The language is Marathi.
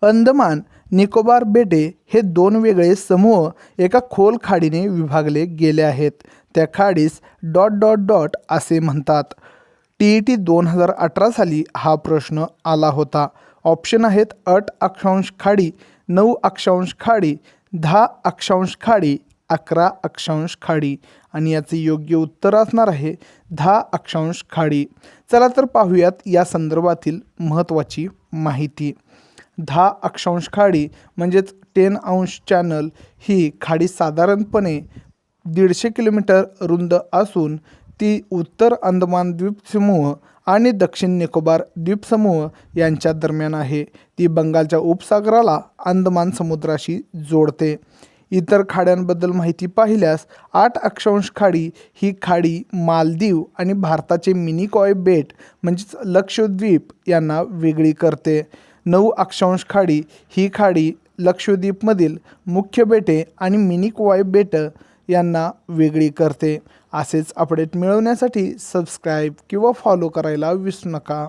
अंदमान निकोबार बेटे हे दोन वेगळे समूह एका खोल खाडीने विभागले गेले आहेत. त्या खाडीस ... असे म्हणतात. TET 2018 साली हा प्रश्न आला होता. ऑप्शन आहेत 8 अक्षांश खाडी, 9 अक्षांश खाडी, 10 अक्षांश खाडी, 11 अक्षांश खाडी आणि याचे योग्य उत्तर असणार आहे 10 अक्षांश खाडी. चला तर पाहूयात या संदर्भातील महत्त्वाची माहिती. 10 अक्षांश खाडी म्हणजेच 10 अंश चॅनल ही खाडी साधारणपणे 150 किलोमीटर रुंद असून ती उत्तर अंदमान द्वीपसमूह आणि दक्षिण निकोबार द्वीपसमूह यांच्या दरम्यान आहे. ती बंगालच्या उपसागराला अंदमान समुद्राशी जोडते. इतर खाड्यांबद्दल माहिती पाहिल्यास 8 अक्षांश खाडी ही खाडी मालदीव आणि भारताचे मिनिकॉय बेट म्हणजेच लक्षद्वीप यांना वेगळी करते. 9 अक्षांश खाडी ही खाडी लक्षद्वीपमधील मुख्य बेटे आणि मिनिकॉय बेट यांना वेगळी करते. असेच अपडेट मिळवण्यासाठी सबस्क्राईब किंवा फॉलो करायला विसरू नका.